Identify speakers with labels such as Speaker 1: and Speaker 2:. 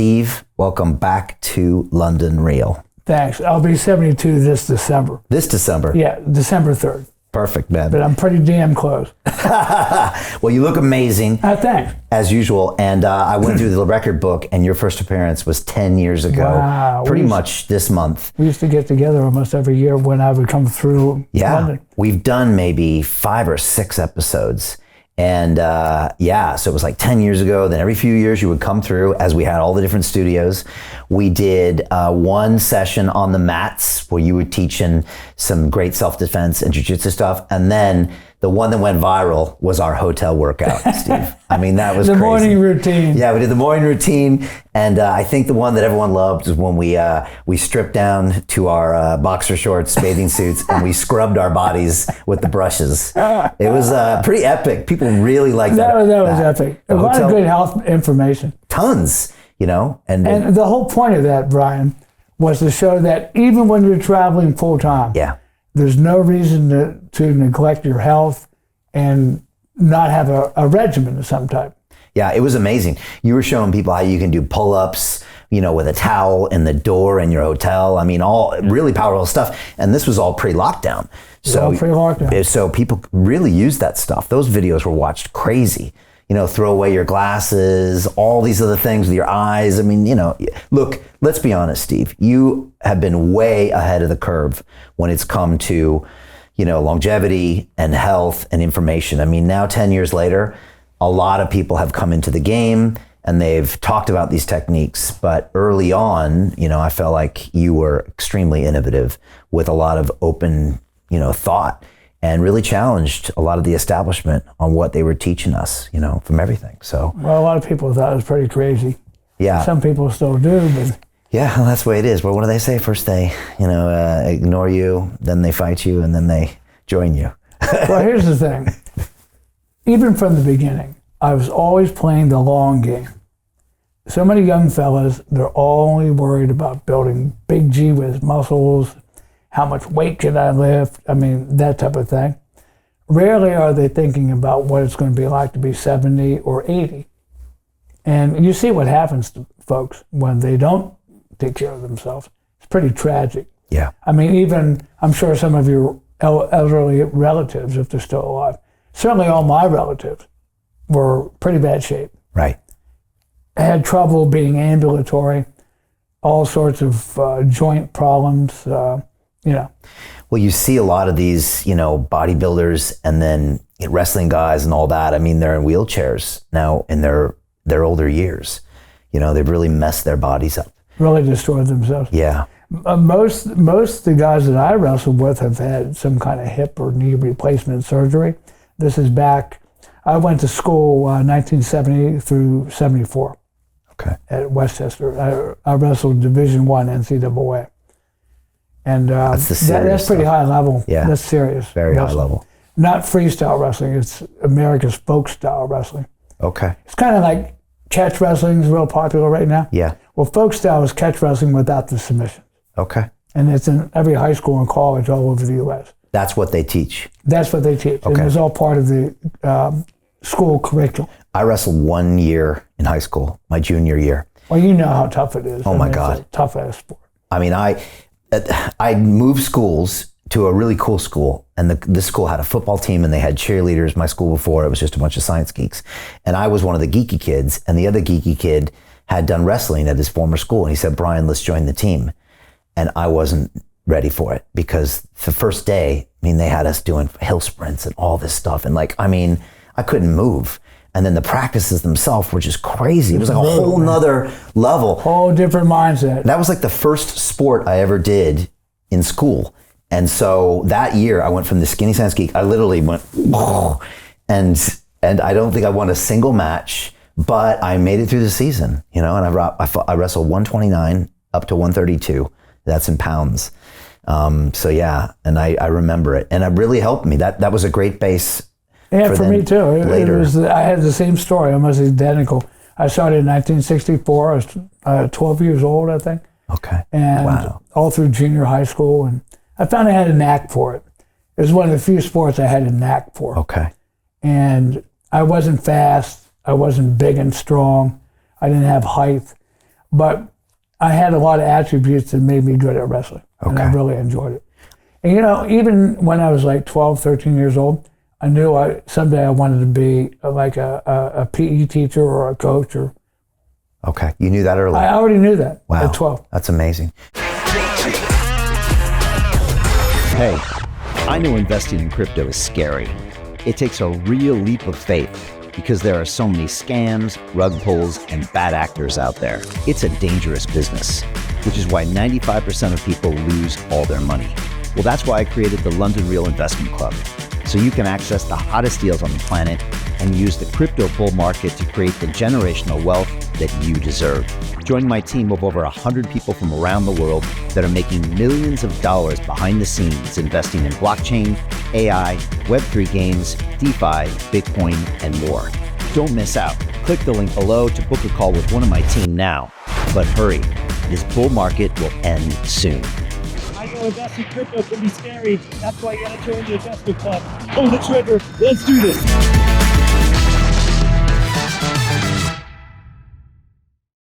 Speaker 1: Steve, welcome back to London Real.
Speaker 2: Thanks. I'll be 72 this December.
Speaker 1: This December?
Speaker 2: Yeah, December 3rd.
Speaker 1: Perfect, man.
Speaker 2: But I'm pretty damn close.
Speaker 1: Well, you look amazing.
Speaker 2: Thanks.
Speaker 1: As usual. And I went through the record book, and your first appearance was 10 years ago.
Speaker 2: Wow.
Speaker 1: Pretty much this month.
Speaker 2: We used to get together almost every year when I would come through London.
Speaker 1: We've done maybe 5 or 6 episodes. And so it was like 10 years ago. Then every few years you would come through as we had all the different studios. We did one session on the mats where you were teaching some great self-defense and jiu-jitsu stuff. And then the one that went viral was our hotel workout, Steve. I mean, that was
Speaker 2: the
Speaker 1: crazy.
Speaker 2: Morning routine.
Speaker 1: Yeah, we did the morning routine. And I think the one that everyone loved is when we stripped down to our boxer shorts, bathing suits, and we scrubbed our bodies with the brushes. It was pretty epic. People really liked that.
Speaker 2: That was epic. A lot of good health information.
Speaker 1: Tons, you know. And
Speaker 2: the whole point of that, Brian, was to show that even when you're traveling full time, there's no reason to neglect your health and not have a regimen of some type.
Speaker 1: Yeah, it was amazing. You were showing people how you can do pull-ups, you know, with a towel in the door in your hotel. I mean, all really powerful stuff. And this was all pre-lockdown. So people really used that stuff. Those videos were watched crazy. You know, throw away your glasses, all these other things with your eyes. I mean, you know, look, let's be honest, Steve. You have been way ahead of the curve when it's come to, you know, longevity and health and information. I mean, now 10 years later, a lot of people have come into the game and they've talked about these techniques. But early on, you know, I felt like you were extremely innovative with a lot of open, you know, thought, and really challenged a lot of the establishment on what they were teaching us, you know, from everything. So,
Speaker 2: well, a lot of people thought it was pretty crazy.
Speaker 1: Yeah.
Speaker 2: Some people still do, but
Speaker 1: yeah, well, that's the way it is. Well, what do they say? First they, you know, ignore you, then they fight you, and then they join you.
Speaker 2: Well, here's the thing. Even from the beginning, I was always playing the long game. So many young fellas, they're only worried about building big G-whiz muscles, how much weight can I lift? I mean, that type of thing. Rarely are they thinking about what it's going to be like to be 70 or 80. And you see what happens to folks when they don't take care of themselves. It's pretty tragic.
Speaker 1: Yeah.
Speaker 2: I mean, even, I'm sure some of your elderly relatives, if they're still alive, certainly all my relatives were pretty bad shape.
Speaker 1: Right.
Speaker 2: I had trouble being ambulatory, all sorts of joint problems, you know.
Speaker 1: Well, you see a lot of these, you know, bodybuilders and then wrestling guys and all that. I mean, they're in wheelchairs now in their older years. You know, they've really messed their bodies up.
Speaker 2: Really destroyed themselves.
Speaker 1: Yeah.
Speaker 2: Most of the guys that I wrestled with have had some kind of hip or knee replacement surgery. This is back, I went to school 1970 through 74.
Speaker 1: Okay.
Speaker 2: At Westchester. I wrestled Division I NCAA. And that's pretty high level.
Speaker 1: Yeah.
Speaker 2: That's serious.
Speaker 1: Very
Speaker 2: wrestling.
Speaker 1: high level.
Speaker 2: Not freestyle wrestling, it's America's folk style wrestling.
Speaker 1: Okay.
Speaker 2: It's kind of like catch wrestling is real popular right now.
Speaker 1: Yeah.
Speaker 2: Well, folk style is catch wrestling without the submission.
Speaker 1: Okay.
Speaker 2: And it's in every high school and college all over the U.S.
Speaker 1: That's what they teach.
Speaker 2: That's what they teach.
Speaker 1: Okay.
Speaker 2: And it's all part of the school curriculum. I
Speaker 1: wrestled 1 year in high school, my junior year.
Speaker 2: Well, you know how tough it is.
Speaker 1: Oh, my God.
Speaker 2: It's a tough ass sport.
Speaker 1: I mean, I moved schools to a really cool school, and this school had a football team and they had cheerleaders. My school before, it was just a bunch of science geeks. And I was one of the geeky kids, and the other geeky kid had done wrestling at his former school. And he said, Brian, let's join the team. And I wasn't ready for it because the first day, I mean, they had us doing hill sprints and all this stuff. And like, I mean, I couldn't move. And then the practices themselves were just crazy. It was like a whole nother level.
Speaker 2: Whole different mindset.
Speaker 1: That was like the first sport I ever did in school. And so that year I went from the skinny science geek, I literally went, oh, and I don't think I won a single match, but I made it through the season, you know, and I wrestled 129 up to 132. That's in pounds. So yeah, and I remember it, and it really helped me. That was a great base.
Speaker 2: Yeah, for me too. I had the same story, almost identical. I started in 1964. I was 12 years old, I think.
Speaker 1: Okay.
Speaker 2: And all through junior high school, and I found I had a knack for it. It was one of the few sports I had a knack for.
Speaker 1: Okay.
Speaker 2: And I wasn't fast. I wasn't big and strong. I didn't have height. But I had a lot of attributes that made me good at wrestling. And I really enjoyed it. And even when I was like 12, 13 years old, I knew someday I wanted to be like a PE teacher or a coach.
Speaker 1: Okay, you knew that early?
Speaker 2: I already knew that at 12.
Speaker 1: That's amazing.
Speaker 3: Hey, I know investing in crypto is scary. It takes a real leap of faith because there are so many scams, rug pulls, and bad actors out there. It's a dangerous business, which is why 95% of people lose all their money. Well, that's why I created the London Real Investment Club, so you can access the hottest deals on the planet and use the crypto bull market to create the generational wealth that you deserve. Join my team of over 100 people from around the world that are making millions of dollars behind the scenes investing in blockchain, AI, Web3 games, DeFi, Bitcoin, and more. Don't miss out. Click the link below to book a call with one of my team now. But hurry, this bull market will end soon.
Speaker 4: I know investing in crypto can be scary. That's why you gotta join the investment club. Pull the trigger. Let's do this.